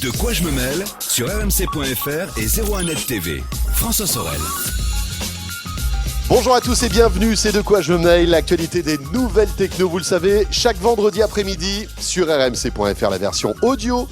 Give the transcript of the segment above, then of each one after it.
De quoi je me mêle sur rmc.fr et 01net TV. François Sorel. Bonjour à tous et bienvenue, c'est De quoi je me mêle, l'actualité des nouvelles techno, vous le savez, chaque vendredi après-midi sur rmc.fr, la version audio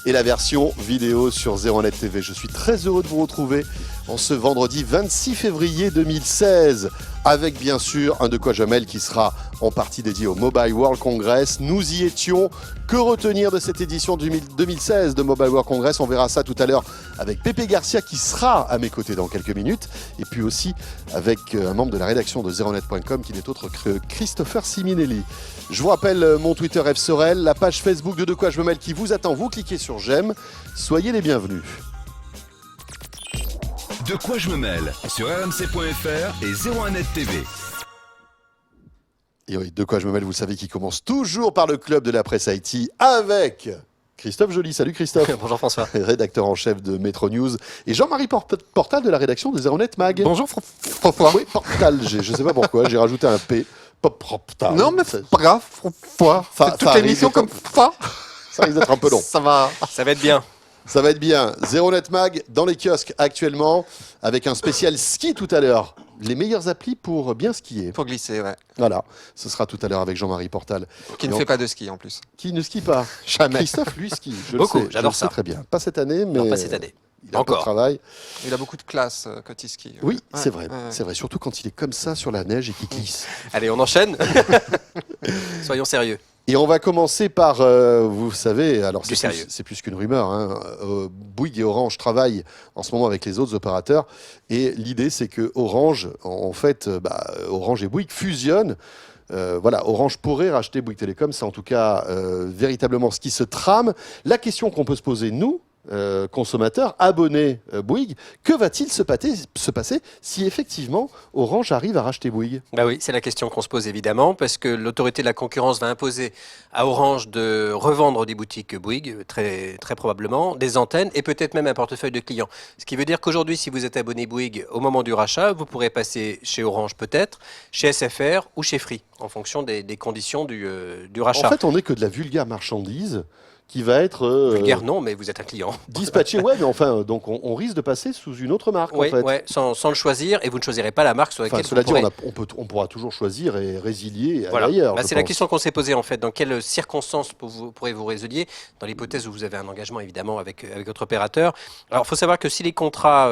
et la version vidéo sur 01net TV. Je suis très heureux de vous retrouver en ce vendredi 26 février 2016 avec bien sûr un De quoi je me mêle qui sera en partie dédié au Mobile World Congress. Nous y étions. Que retenir de cette édition 2016 de Mobile World Congress? On verra ça tout à l'heure avec Pépé Garcia qui sera à mes côtés dans quelques minutes. Et puis aussi avec un membre de la rédaction de 01net.com qui n'est autre que Christopher Siminelli. Je vous rappelle mon Twitter FSorel, la page Facebook de quoi je me mêle qui vous attend. Vous cliquez sur j'aime. Soyez les bienvenus. De quoi je me mêle sur rmc.fr et 01net TV. Et oui, De quoi je me mêle, vous savez, qui commence toujours par le club de la presse IT avec Christophe Joly. Salut Christophe. Bonjour François. Rédacteur en chef de Métro News. Et Jean-Marie Portal de la rédaction de 01net Mag. Bonjour François. Oui, Portal, je ne sais pas pourquoi, j'ai rajouté un P. Portal. Non mais c'est pas grave, François. C'est toute l'émission comme ça. Ça risque d'être un peu long. Ça va être bien. Ça va être bien. 01net Mag dans les kiosques actuellement avec un spécial ski tout à l'heure. Les meilleures applis pour bien skier. Pour glisser, ouais. Voilà, ce sera tout à l'heure avec Jean-Marie Portal. Qui ne fait pas de ski en plus. Qui ne skie pas. Jamais. Christophe, lui, skie. Je Beaucoup, le sais, j'adore je le ça. sais très bien. Pas cette année, mais Non, pas cette année. il a un peu de Encore. travail. Il a beaucoup de classe quand il skie. Oui, Ouais, c'est vrai. ouais. C'est vrai. Surtout quand il est comme ça sur la neige et qu'il glisse. Allez, on enchaîne. Soyons sérieux. Et on va commencer par, vous savez, alors Du sérieux. c'est plus qu'une rumeur, hein. Bouygues et Orange travaillent en ce moment avec les autres opérateurs. Et l'idée, c'est que Orange, en fait, Orange et Bouygues fusionnent. Voilà, Orange pourrait racheter Bouygues Télécom, c'est en tout cas véritablement ce qui se trame. La question qu'on peut se poser, nous, consommateurs, abonnés Bouygues, que va-t-il se passer si effectivement Orange arrive à racheter Bouygues? Bah oui, c'est la question qu'on se pose évidemment, parce que l'autorité de la concurrence va imposer à Orange de revendre des boutiques Bouygues, très, très probablement, des antennes et peut-être même un portefeuille de clients. Ce qui veut dire qu'aujourd'hui, si vous êtes abonné Bouygues au moment du rachat, vous pourrez passer chez Orange peut-être, chez SFR ou chez Free, en fonction des conditions du rachat. En fait, on n'est que de la vulgaire marchandise qui va être Vulgaire non, mais vous êtes un client. dispatché. Ouais, mais enfin, donc on risque de passer sous une autre marque, Oui, en fait. ouais, sans le choisir, et vous ne choisirez pas la marque sur Enfin, laquelle cela vous dit, pourrez... on pourra toujours choisir et résilier Voilà. ailleurs. Bah, je c'est la pense. question qu'on s'est posée en fait. Dans quelles circonstances pourrez-vous résilier dans l'hypothèse où vous avez un engagement évidemment avec votre opérateur? Alors il faut savoir que si les contrats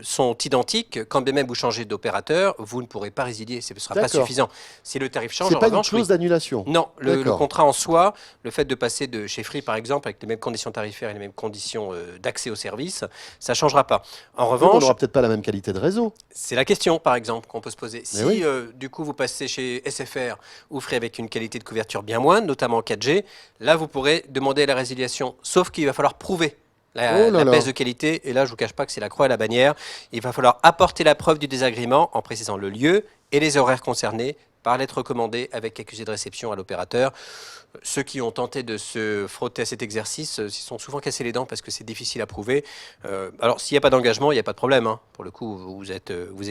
sont identiques, quand bien même vous changez d'opérateur, vous ne pourrez pas résilier. Ce ne sera pas D'accord. suffisant. Si le tarif change, C'est en pas une revanche, clause oui. d'annulation. Non, le D'accord. contrat en soi, le fait de passer de chez Free par exemple avec les mêmes conditions tarifaires et les mêmes conditions d'accès au service, ça ne changera pas. En Donc, on revanche, n'aura peut-être pas la même qualité de réseau. c'est la question, par exemple, qu'on peut se poser. Si, oui. du coup, vous passez chez SFR ou Free avec une qualité de couverture bien moindre, notamment en 4G, là, vous pourrez demander la résiliation. Sauf qu'il va falloir prouver la baisse de qualité. Et là, je ne vous cache pas que c'est la croix et la bannière. Il va falloir apporter la preuve du désagrément en précisant le lieu et les horaires concernés par lettre recommandée avec accusé de réception à l'opérateur. Ceux qui ont tenté de se frotter à cet exercice s'y sont souvent cassés les dents parce que c'est difficile à prouver. Alors, s'il n'y a pas d'engagement, il n'y a pas de problème, hein. Pour le coup, vous êtes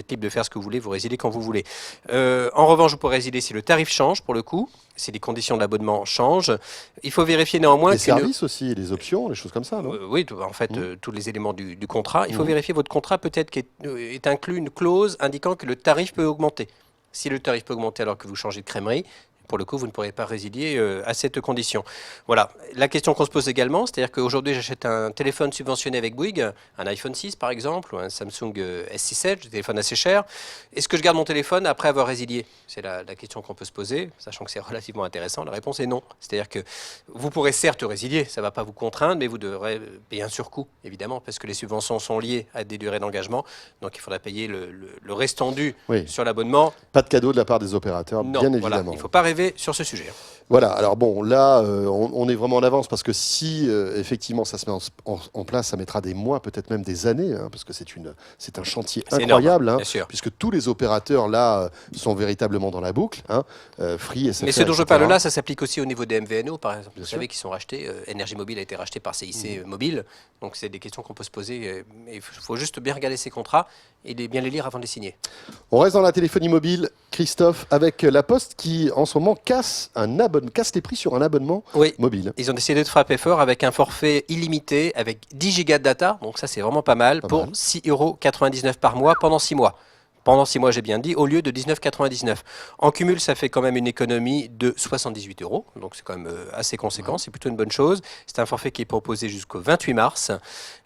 libre de faire ce que vous voulez, vous résiliez quand vous voulez. En revanche, vous pourrez résilier si le tarif change, pour le coup, si les conditions de l'abonnement changent. Il faut vérifier néanmoins Les services aussi, les options, les choses comme ça, non? oui, en fait, tous les éléments du contrat. Il faut vérifier votre contrat, peut-être qu'est inclus une clause indiquant que le tarif peut augmenter. Si le tarif peut augmenter alors que vous changez de crèmerie, pour le coup, vous ne pourrez pas résilier à cette condition. Voilà. La question qu'on se pose également, c'est-à-dire qu'aujourd'hui, j'achète un téléphone subventionné avec Bouygues, un iPhone 6 par exemple, ou un Samsung S6 Edge, des téléphones assez chers. Est-ce que je garde mon téléphone après avoir résilié? C'est la question qu'on peut se poser, sachant que c'est relativement intéressant. La réponse est non. C'est-à-dire que vous pourrez certes résilier, ça ne va pas vous contraindre, mais vous devrez payer un surcoût, évidemment, parce que les subventions sont liées à des durées d'engagement. Donc il faudra payer le restant dû sur l'abonnement. Pas de cadeau de la part des opérateurs, Non, bien voilà. évidemment. Il ne faut pas rêver sur ce sujet. Voilà, alors bon, là, on est vraiment en avance parce que si effectivement ça se met en place, ça mettra des mois, peut-être même des années, hein, parce que c'est un chantier C'est incroyable, énorme, hein, bien sûr. puisque tous les opérateurs là sont véritablement dans la boucle, hein, Free, SFR, Mais ce dont je etc. parle là, ça s'applique aussi au niveau des MVNO, par exemple. Bien Vous sûr. savez qu'ils sont rachetés. Énergie Mobile a été racheté par CIC Mobile. Donc, c'est des questions qu'on peut se poser. Mais il faut juste bien regarder ces contrats et bien les lire avant de les signer. On reste dans la téléphonie mobile, Christophe, avec La Poste qui, en ce moment, apparemment casse les prix sur un abonnement Oui. mobile. Ils ont décidé de frapper fort avec un forfait illimité avec 10 gigas de data. Donc ça, c'est vraiment pas mal. Pour 6,99 € par mois pendant 6 mois. Pendant 6 mois, j'ai bien dit, au lieu de 19,99 €. En cumul, ça fait quand même une économie de 78 €. Donc c'est quand même assez conséquent, c'est plutôt une bonne chose. C'est un forfait qui est proposé jusqu'au 28 mars.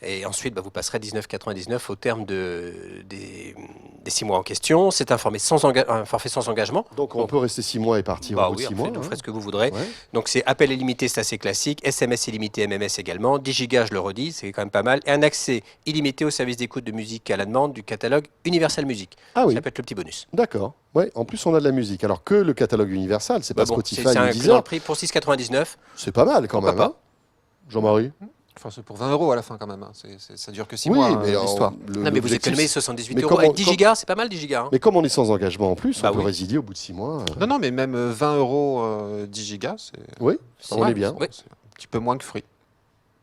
Et ensuite, vous passerez 19,99 € au terme des 6 mois en question. C'est un forfait sans engagement. Donc on peut rester 6 mois et partir au bout de 6 mois. Vous ferez ce que vous voudrez. Ouais. Donc c'est appel illimité, c'est assez classique. SMS illimité, MMS également. 10 gigas, je le redis, c'est quand même pas mal. Et un accès illimité au service d'écoute de musique à la demande du catalogue Universal Music. Ah oui. Ça peut être le petit bonus. D'accord. Ouais. En plus, on a de la musique. Alors que le catalogue Universal, c'est pas Spotify c'est ou inclus dans Deezer. le prix pour 6,99 €. C'est pas mal quand même. Pourquoi Hein Jean-Marie. Enfin, c'est pour 20 € à la fin quand même. Hein. Ça dure que 6 Oui, mois, mais l'histoire. Non, mais vous l'objectif, économisez 78 mais €. comment- Avec 10 gigas, c'est pas mal 10 gigas. Hein. Mais comme on est sans engagement en plus, Bah on peut oui. résilier au bout de 6 mois. Non, mais même 20 € 10 gigas, Oui, on ouais, est bien. Oui. c'est un petit peu moins que Free.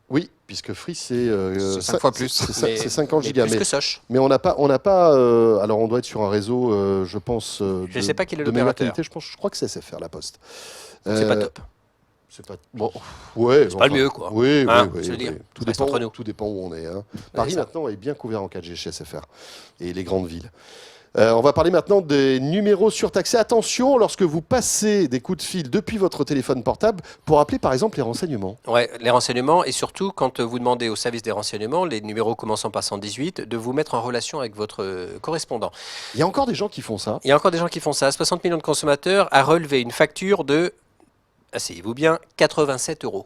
Oui, puisque Free, c'est C'est 5 fois plus. C'est 50 gigas. Plus que Soch. Mais on n'a pas, alors on doit être sur un réseau, je pense, Je sais pas quel est de meilleure l'opérateur. qualité. Je crois que c'est SFR, la Poste. C'est pas top. C'est pas bon. Ouais, C'est pas le mieux, quoi. Oui, Hein, oui, je veux oui, dire, oui. ça reste entre nous. Tout dépend où on est. Hein. Paris ça. maintenant est bien couvert en 4G chez SFR et les grandes villes. On va parler maintenant des numéros surtaxés. Attention, lorsque vous passez des coups de fil depuis votre téléphone portable pour appeler par exemple les renseignements. Ouais, les renseignements et surtout quand vous demandez au service des renseignements, les numéros commençant par 118, de vous mettre en relation avec votre correspondant. Il y a encore des gens qui font ça. Il y a encore des gens qui font ça. 60 millions de consommateurs a relevé une facture de, asseyez-vous bien, 87 €.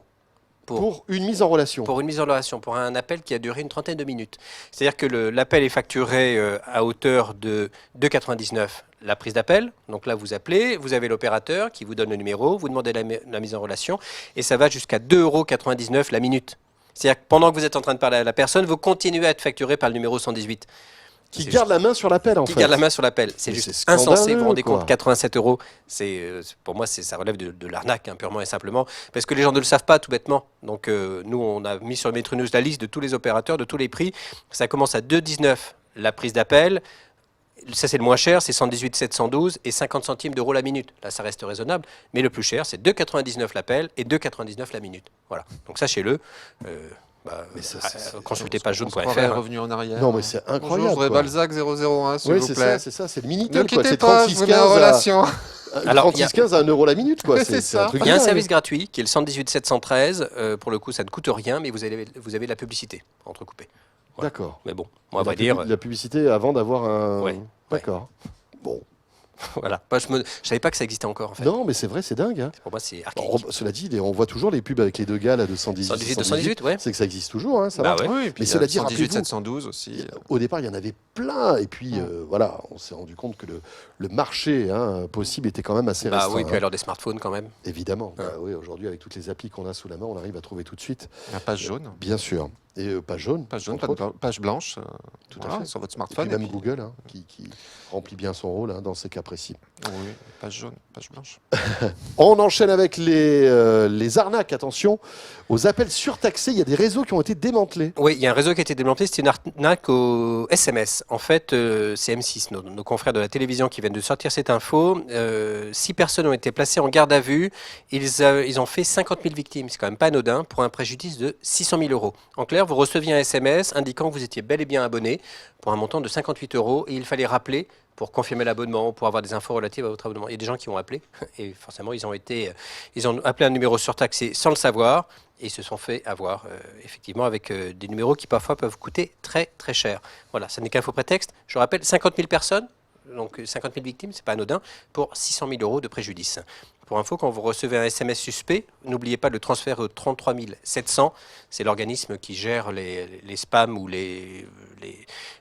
Pour une mise en relation. Pour une mise en relation, pour un appel qui a duré une trentaine de minutes. C'est-à-dire que l'appel est facturé à hauteur de 2,99 € la prise d'appel. Donc là, vous appelez, vous avez l'opérateur qui vous donne le numéro, vous demandez la mise en relation, et ça va jusqu'à 2,99 € la minute. C'est-à-dire que pendant que vous êtes en train de parler à la personne, vous continuez à être facturé par le numéro 118. Qui garde la main sur l'appel en fait. Qui garde la main sur l'appel. C'est Mais juste c'est insensé. Vous scandaleux, vous rendez quoi. compte, 87 €, pour moi, ça relève de l'arnaque, hein, purement et simplement. Parce que les gens ne le savent pas, tout bêtement. Donc, nous, on a mis sur Metro News la liste de tous les opérateurs, de tous les prix. Ça commence à 2,19 € la prise d'appel. Ça, c'est le moins cher, c'est 118 712 et 50 centimes d'euros la minute. Là, ça reste raisonnable. Mais le plus cher, c'est 2,99 € l'appel et 2,99 € la minute. Voilà. Donc, sachez-le. Mais ça, Consultez On pagejaune.fr. se croirait revenu en arrière. Non, mais c'est incroyable. Bonjour, je voudrais quoi. Balzac 001, s'il Oui, vous c'est plaît. ça, c'est le Ne Minitel quoi. quittez C'est pas, je vous mets en 36,15 relation. Alors, il y a- 36,15 à 1 € la minute quoi. C'est ça. un truc Il y a un de dingue. service gratuit qui est le 118 713. Pour le coup, ça ne coûte rien, mais vous avez de la publicité entrecoupée. Voilà. D'accord. Mais bon, moi, à vrai dire, La publicité avant d'avoir un. Ouais. D'accord. Bon. voilà. Moi, je savais pas que ça existait encore, en fait. Non, mais c'est vrai, c'est dingue. Hein. Pour moi, c'est archaïque. Bon, cela dit, on voit toujours les pubs avec les deux gars là de 118. 118, 218, ouais. C'est que ça existe toujours, hein, ça Bah va. ouais. Oui, puis Mais il y a cela dit, 118, rappelez-vous, 712 aussi. Au départ, il y en avait plein, et puis voilà, on s'est rendu compte que le marché possible était quand même assez Bah restreint. oui, puis à hein. l'heure des smartphones, quand même. Évidemment. Bah oui, aujourd'hui, avec toutes les applis qu'on a sous la main, on arrive à trouver tout de suite. La page jaune. Bien sûr. Et page jaune. Page jaune, entre autres. page blanche. Tout voilà, à fait. sur votre Et smartphone. puis même Google, hein, qui remplit bien son rôle dans ces cas précis. Oui, page jaune, page blanche. On enchaîne avec les arnaques. Attention, aux appels surtaxés, il y a des réseaux qui ont été démantelés. Oui, il y a un réseau qui a été démantelé, c'est une arnaque au SMS. En fait, c'est M6, nos confrères de la télévision qui viennent de sortir cette info. 6 personnes ont été placées en garde à vue. Ils ont fait 50 000 victimes, c'est quand même pas anodin, pour un préjudice de 600 000 €. En clair, vous receviez un SMS indiquant que vous étiez bel et bien abonné pour un montant de 58 € et il fallait rappeler pour confirmer l'abonnement, pour avoir des infos relatives à votre abonnement. Il y a des gens qui ont appelé et forcément ils ont appelé un numéro surtaxé sans le savoir et ils se sont fait avoir effectivement avec des numéros qui parfois peuvent coûter très très cher. Voilà, ça n'est qu'un faux prétexte. Je rappelle, 50 000 personnes, donc 50 000 victimes, c'est pas anodin, pour 600 000 € de préjudice. Pour info, quand vous recevez un SMS suspect, n'oubliez pas de le transférer au 33 700. C'est l'organisme qui gère les spams ou les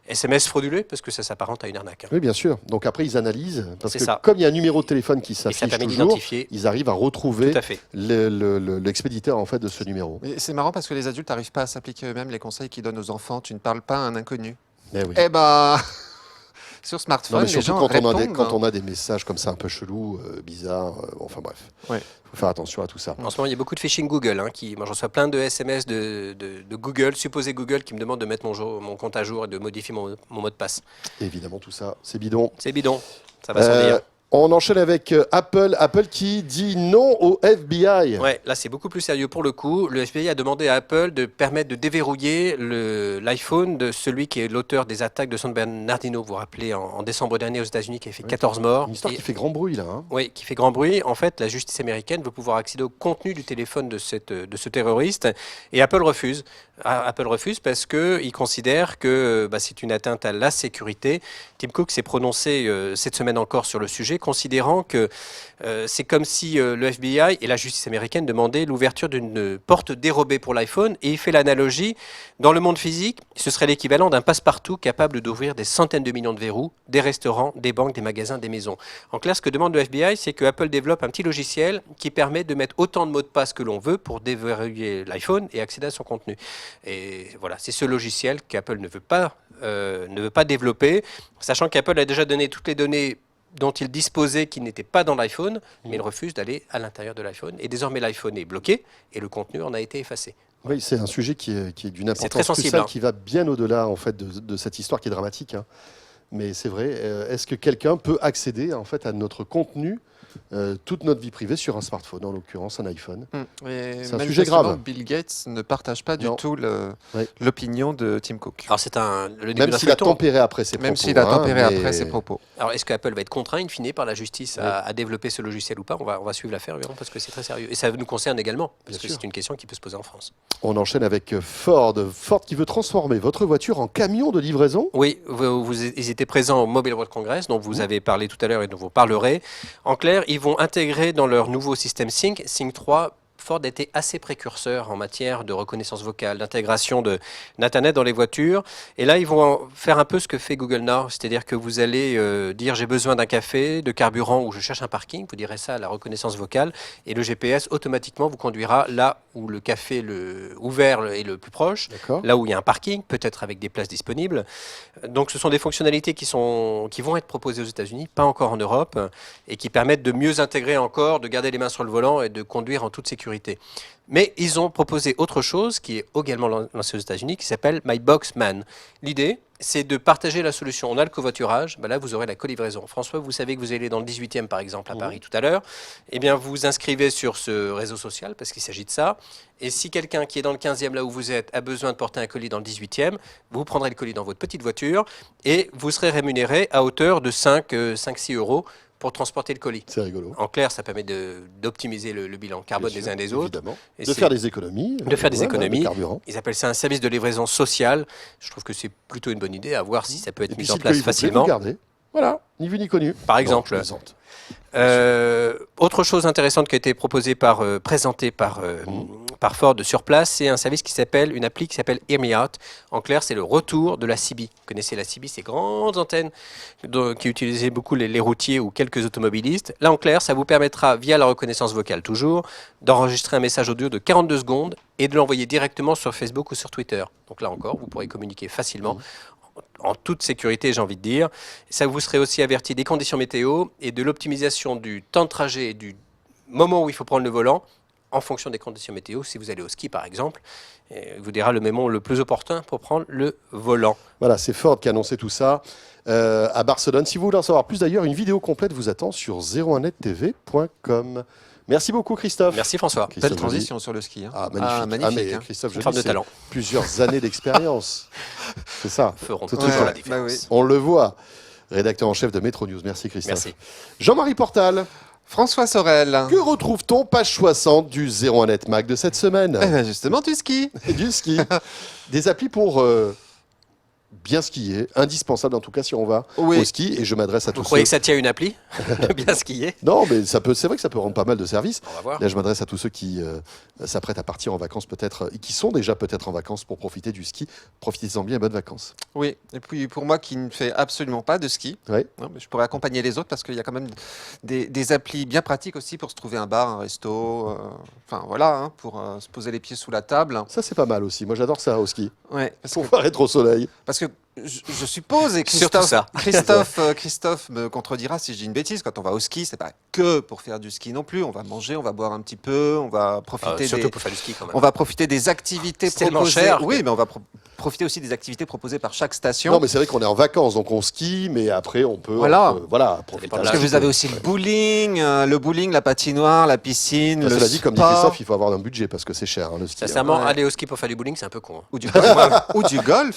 SMS frauduleux, parce que ça s'apparente à une arnaque. Oui, bien sûr. Donc après, ils analysent, parce C'est que ça. comme il y a un numéro de téléphone qui Et ça s'affiche permet toujours, d'identifier. ils arrivent à retrouver Tout à fait. l'expéditeur en fait de ce numéro. Mais c'est marrant parce que les adultes n'arrivent pas à s'appliquer eux-mêmes les conseils qu'ils donnent aux enfants. Tu ne parles pas à un inconnu. Mais oui. Eh ben, sur Non, smartphone, mais les surtout gens quand répondent. on a des messages comme ça un peu chelous, bizarres, enfin bref. Ouais. Faut faire attention à tout ça. En ce moment, il y a beaucoup de phishing Google. Moi, je reçois plein de SMS de Google, supposé Google, qui me demandent de mettre mon compte à jour et de modifier mon mot de passe. Évidemment, tout ça, c'est bidon. C'est bidon. Ça va sans dire. On enchaîne avec Apple. Apple qui dit non au FBI. Ouais, là c'est beaucoup plus sérieux pour le coup. Le FBI a demandé à Apple de permettre de déverrouiller l'iPhone de celui qui est l'auteur des attaques de San Bernardino. Vous vous rappelez, en décembre dernier aux États-Unis, qui a fait 14 morts. Une histoire qui fait grand bruit là. Hein. Oui, qui fait grand bruit. En fait, la justice américaine veut pouvoir accéder au contenu du téléphone de ce terroriste et Apple refuse. Apple refuse parce qu'il considère que c'est une atteinte à la sécurité. Tim Cook s'est prononcé cette semaine encore sur le sujet, considérant que c'est comme si le FBI et la justice américaine demandaient l'ouverture d'une porte dérobée pour l'iPhone. Et il fait l'analogie, dans le monde physique, ce serait l'équivalent d'un passe-partout capable d'ouvrir des centaines de millions de verrous, des restaurants, des banques, des magasins, des maisons. En clair, ce que demande le FBI, c'est que Apple développe un petit logiciel qui permet de mettre autant de mots de passe que l'on veut pour déverrouiller l'iPhone et accéder à son contenu. Et voilà, c'est ce logiciel qu'Apple ne veut pas développer, sachant qu'Apple a déjà donné toutes les données dont il disposait qui n'étaient pas dans l'iPhone, mais il refuse d'aller à l'intérieur de l'iPhone. Et désormais, l'iPhone est bloqué et le contenu en a été effacé. Oui, c'est un sujet qui est d'une très importance sensible, cruciale, qui va bien au-delà en fait de cette histoire qui est dramatique. Hein. Mais c'est vrai, est-ce que quelqu'un peut accéder en fait à notre contenu, toute notre vie privée sur un smartphone, en l'occurrence un iPhone? C'est un sujet grave. Bill Gates ne partage pas du Non. tout Ouais. l'opinion de Tim Cook. Alors, c'est le début Même d'un s'il a feuilleton. tempéré après ses propos. Même s'il a tempéré hein, après mais- ses propos. Alors, est-ce qu'Apple va être contraint, in fine, par la justice à développer ce logiciel ou pas? On va suivre l'affaire, évidemment, parce que c'est très sérieux. Et ça nous concerne également, parce Bien que sûr. c'est une question qui peut se poser en France. On enchaîne avec Ford. Ford qui veut transformer votre voiture en camion de livraison. Oui, ils étaient présents au Mobile World Congress, dont vous avez parlé tout à l'heure et dont vous parlerez. En clair, ils vont intégrer dans leur nouveau système Sync 3. Ford était assez précurseur en matière de reconnaissance vocale, d'intégration d'Internet dans les voitures. Et là, ils vont faire un peu ce que fait Google Now, c'est-à-dire que vous allez dire j'ai besoin d'un café, de carburant ou je cherche un parking. Vous direz ça à la reconnaissance vocale et le GPS automatiquement vous conduira là où le café ouvert est le plus proche, D'accord. là où il y a un parking, peut-être avec des places disponibles. Donc ce sont des fonctionnalités qui vont être proposées aux États-Unis, pas encore en Europe, et qui permettent de mieux intégrer encore, de garder les mains sur le volant et de conduire en toute sécurité. Mais ils ont proposé autre chose qui est également lancé aux États-Unis, qui s'appelle My Box Man. L'idée, c'est de partager la solution. On a le covoiturage, là vous aurez la colivraison. François, vous savez que vous allez dans le 18e par exemple à Paris tout à l'heure. Eh bien, vous vous inscrivez sur ce réseau social parce qu'il s'agit de ça. Et si quelqu'un qui est dans le 15e là où vous êtes a besoin de porter un colis dans le 18e, vous prendrez le colis dans votre petite voiture et vous serez rémunéré à hauteur de 5-6 euros pour transporter le colis. C'est rigolo. En clair, ça permet d'optimiser le bilan carbone Bien des sûr, uns des autres. évidemment. Et De c'est- faire des économies. de faire des économies. De carburant. Ils appellent ça un service de livraison sociale. Je trouve que c'est plutôt une bonne idée, à voir si ça peut Et être puis mis si en le place colis vous plaît, vous facilement. le gardez. Voilà, ni vu ni connu. Par Non, exemple. je plaisante. Autre chose intéressante qui a été présentée par Ford sur place, c'est un service qui s'appelle, une appli qui s'appelle Hear Me Out. En clair, c'est le retour de la CB. Vous connaissez la CB, ces grandes antennes qui utilisaient beaucoup les routiers ou quelques automobilistes. Là, en clair, ça vous permettra, via la reconnaissance vocale toujours, d'enregistrer un message audio de 42 secondes et de l'envoyer directement sur Facebook ou sur Twitter. Donc là encore, vous pourrez communiquer facilement. En toute sécurité, j'ai envie de dire. Ça vous serez aussi averti des conditions météo et de l'optimisation du temps de trajet et du moment où il faut prendre le volant en fonction des conditions météo. Si vous allez au ski, par exemple, il vous dira le moment le plus opportun pour prendre le volant. Voilà, c'est Ford qui a annoncé tout ça à Barcelone. Si vous voulez en savoir plus, d'ailleurs, une vidéo complète vous attend sur 01nettv.com. Merci beaucoup, Christophe. Merci François. Christophe Belle Joly. transition sur le ski. Hein. Ah, magnifique. magnifique, mais hein. Christophe Une Joly, femme de c'est talent. plusieurs années d'expérience. C'est ça. Feront Tout à toujours fait. la différence. Bah oui. On le voit. Rédacteur en chef de Métro News. Merci, Christophe. Merci. Jean-Marie Portal, François Sorel. que retrouve-t-on page 60 du 01net Mag de cette semaine? Eh ben, justement, du ski. Et du ski. Des applis pour bien skier, indispensable en tout cas si on va Oui. au ski. Et je m'adresse à Vous tous croyez ceux... que ça tient une appli de bien skier? Non, mais c'est vrai que ça peut rendre pas mal de services. On va voir. Là, je m'adresse à tous ceux qui s'apprêtent à partir en vacances peut-être, et qui sont déjà peut-être en vacances pour profiter du ski. Profitez-en bien et bonnes vacances. Oui, et puis pour moi qui ne fais absolument pas de ski, Ouais. hein, mais je pourrais accompagner les autres parce qu'il y a quand même des applis bien pratiques aussi pour se trouver un bar, un resto, enfin voilà, hein, pour se poser les pieds sous la table. Ça, c'est pas mal aussi. Moi, j'adore ça au ski. Ouais, parce que, Pouvoir être au soleil. parce que je suppose, et Surtout ça. Christophe me contredira si je dis une bêtise, quand on va au ski, c'est pas que pour faire du ski non plus, on va manger, on va boire un petit peu, on va profiter Surtout des... pour faire du ski quand même. On va profiter des activités C'est tellement proposées. cher Oui, que- mais on va profiter aussi des activités proposées par chaque station. Non, mais c'est vrai qu'on est en vacances, donc on skie, mais après on peut profiter. Parce que vous avez aussi le bowling, la patinoire, la piscine, le Cela dit, comme dit spa. Christophe, il faut avoir un budget parce que c'est cher le ski. Sincèrement, Ouais. aller au ski pour faire du bowling, c'est un peu con. Ou du golf. Ou du golf.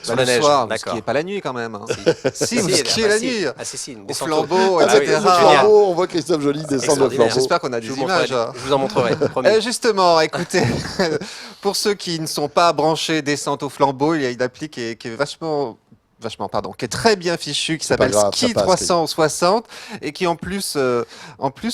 Sur Le la neige, soir, vous d'accord. skiez pas la nuit quand même. Hein. Si, vous Si, skiez bah, la si. nuit. Ah si, une Au descente flambeau, Ah oui, etc. c'est génial. On voit Christophe Joly descendre le extraordinaire. flambeau. J'espère qu'on a Je des vous montrerai, images. je vous en montrerai, promis. Justement, écoutez, pour ceux qui ne sont pas branchés descente au flambeau, il y a une appli qui est qui est très bien fichue, qui C'est pas s'appelle grave, Ski ça passe, 360 et qui en plus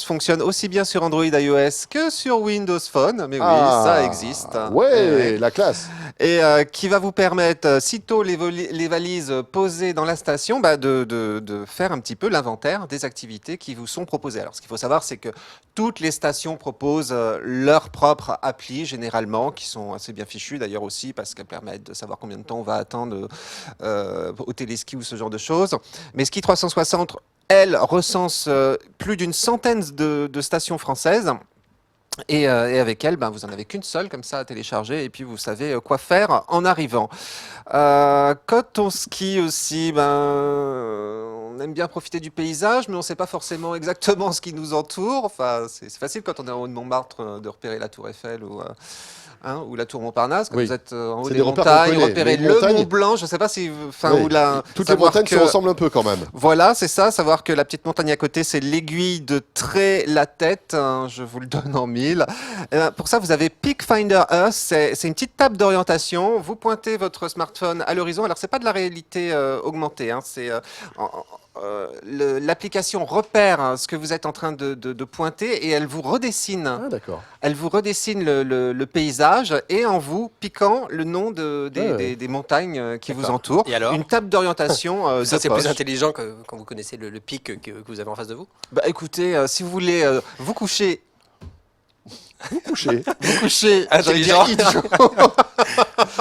fonctionne aussi bien sur Android iOS que sur Windows Phone. Mais oui, ça existe. Ouais, la classe. Et qui va vous permettre, sitôt les valises posées dans la station, de faire un petit peu l'inventaire des activités qui vous sont proposées. Alors, ce qu'il faut savoir, c'est que toutes les stations proposent leur propre appli, généralement, qui sont assez bien fichues d'ailleurs aussi, parce qu'elles permettent de savoir combien de temps on va attendre au téléski ou ce genre de choses. Mais Ski 360, elle, recense plus d'une centaine de stations françaises. Et avec elle, vous en avez qu'une seule comme ça à télécharger et puis vous savez quoi faire en arrivant. Quand on skie aussi, on aime bien profiter du paysage, mais on ne sait pas forcément exactement ce qui nous entoure. Enfin, c'est facile quand on est en haut de Montmartre de repérer la Tour Eiffel ou la Tour Montparnasse. Quand Oui. vous êtes en haut C'est des des repères qu'on montagnes, connaît. repérez Les le montagnes- Mont Blanc. Je ne sais pas si, Oui. Toutes les savoir montagnes se que- ressemblent un peu quand même. Voilà, c'est ça. Savoir que la petite montagne à côté, c'est l'aiguille de Tré-la-Tête. Je vous le donne en mille. Pour ça, vous avez Peak Finder Earth. C'est une petite table d'orientation. Vous pointez votre smartphone à l'horizon. Alors, c'est pas de la réalité augmentée. Hein. L'application repère ce que vous êtes en train de pointer et elle vous redessine. Ah, d'accord. Elle vous redessine le paysage et en vous piquant le nom des montagnes qui vous D'accord. entourent. Et alors Une table d'orientation Ça, de c'est plus poche. intelligent que quand vous connaissez le pic que vous avez en face de vous. Écoutez, si vous voulez vous coucher, Vous couchez. j'allais dire Intelligent. idiot.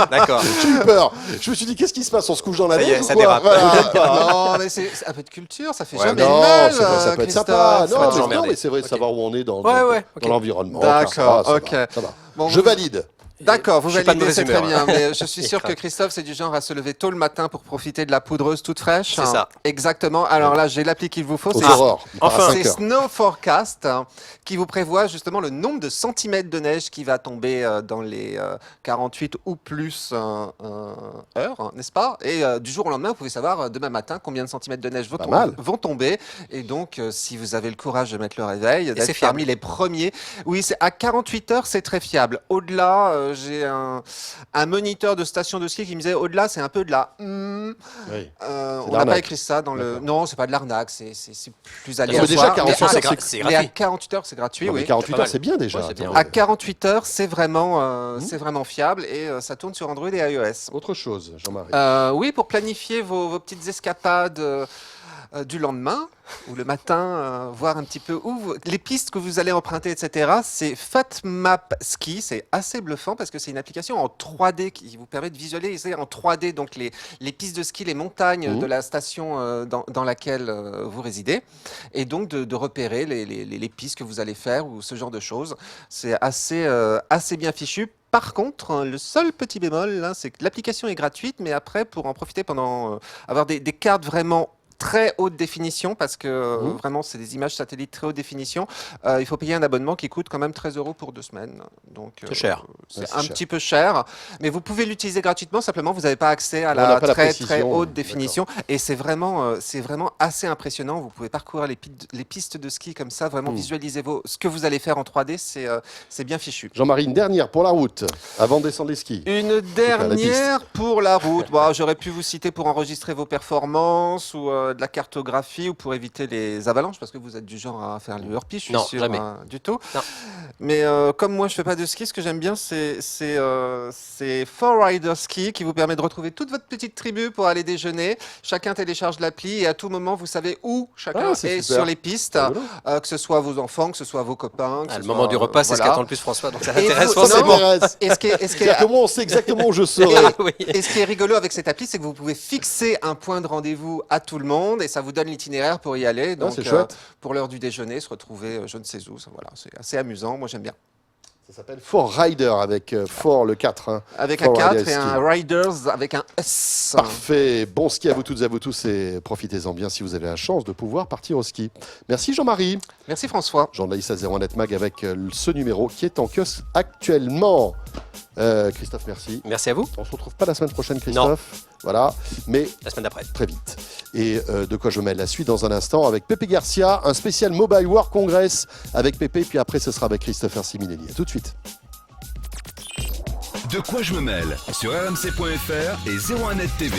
D'accord. J'ai eu peur. Je me suis dit, qu'est-ce qui se passe? On se couche dans la Ça y est, neige ou ça quoi? dérape. Voilà. Non, mais c'est un peu de culture, ça fait Ouais, jamais Non, mal. ça peut être Christophe. sympa. ça va toujours Non, emmerder. mais c'est vrai, Ok. savoir où on est dans Ouais, ok. l'environnement. D'accord, Ça va, ok. ça va. Bon, Je valide. D'accord, vous Je suis pas de validez, c'est mauvaise très humeur, bien. hein. Mais je suis sûr que Christophe, c'est du genre à se lever tôt le matin pour profiter de la poudreuse toute fraîche. C'est ça. Exactement. Alors là, j'ai l'appli qu'il vous faut. Aux C'est aurores. Il part à enfin. 5 C'est heures. Snow Forecast qui vous prévoit justement le nombre de centimètres de neige qui va tomber dans les 48 ou plus heures, n'est-ce pas? Et du jour au lendemain, vous pouvez savoir demain matin combien de centimètres de neige Pas mal. vont tomber. Et donc, si vous avez le courage de mettre le réveil, c'est d'être fiable. parmi les premiers. Oui, c'est à 48 heures, c'est très fiable. Au-delà, j'ai un moniteur de station de ski qui me disait au-delà, c'est un peu de la. Oui. On n'a l'arnaque. pas écrit ça dans le. D'accord. Non, c'est pas de l'arnaque, c'est plus mais aléatoire. déjà, 48 Mais heures, à- c'est mais à gratuit. 48 heures, c'est gratuit, Non, mais oui. 48 pas heures, mal. c'est bien déjà. Ouais, c'est bien. Attends. À 48 heures, c'est vraiment fiable et ça tourne sur Android et iOS. Autre chose, Jean-Marie. Oui, pour planifier vos petites escapades du lendemain ou le matin, voir un petit peu les pistes que vous allez emprunter, etc. C'est FatMap Ski. C'est assez bluffant parce que c'est une application en 3D qui vous permet de visualiser en 3D donc les pistes de ski, les montagnes de la station dans laquelle vous résidez et donc de repérer les pistes que vous allez faire ou ce genre de choses. C'est assez bien fichu. Par contre, le seul petit bémol, là, c'est que l'application est gratuite, mais après, pour en profiter avoir des cartes vraiment très haute définition, parce que vraiment, c'est des images satellites très haute définition, il faut payer un abonnement qui coûte quand même 13 € pour 2 semaines. Donc, C'est cher. C'est Ouais, c'est un cher. petit peu cher, mais vous pouvez l'utiliser gratuitement, simplement, vous n'avez pas accès à On n'a la pas la très précision, haute définition. Et c'est vraiment assez impressionnant. Vous pouvez parcourir les pistes de ski comme ça, vraiment visualiser ce que vous allez faire en 3D, c'est bien fichu. Jean-Marie, une dernière pour la route, avant de descendre les skis. Une dernière pour la route. Bon, j'aurais pu vous citer pour enregistrer vos performances ou de la cartographie ou pour éviter les avalanches parce que vous êtes du genre à faire le hurpie, je suis Non, sûr, jamais. du tout. Non. Mais comme moi je fais pas de ski, ce que j'aime bien c'est 4Rider Ski qui vous permet de retrouver toute votre petite tribu pour aller déjeuner. Chacun télécharge l'appli et à tout moment vous savez où chacun Ah, c'est est super. sur les pistes, Rigolo. que ce soit vos enfants, que ce soit vos copains. que Ah, ce le soit, moment du repas, c'est ce voilà. qu'attend le plus François, donc ça Et l'intéresse vous- Ça forcément. m'intéresse. Et ce qui est C'est-à-dire que moi, on sait exactement où je serai. Ah oui. Et ce qui est rigolo avec cette appli, c'est que vous pouvez fixer un point de rendez-vous à tout le monde et ça vous donne l'itinéraire pour y aller. Donc, c'est chouette. pour l'heure du déjeuner, se retrouver je ne sais où. Voilà, c'est assez amusant. Moi, j'aime bien. Ça s'appelle For Rider avec For le 4. Hein. Avec For un 4 Rider et un Ski. Riders avec un S. Parfait. Bon ski à vous toutes et à vous tous et profitez-en bien si vous avez la chance de pouvoir partir au ski. Merci Jean-Marie. Merci François. Journaliste à 01net Mag avec ce numéro qui est en kiosque actuellement. Christophe, merci. Merci à vous. On se retrouve pas la semaine prochaine, Christophe. Voilà, mais La semaine d'après. très vite. Et de quoi je mêle la suite dans un instant avec Pépé Garcia, un spécial Mobile World Congress avec Pépé, puis après ce sera avec Christopher Siminelli. À tout de suite. De quoi je me mêle sur rmc.fr et 01net TV.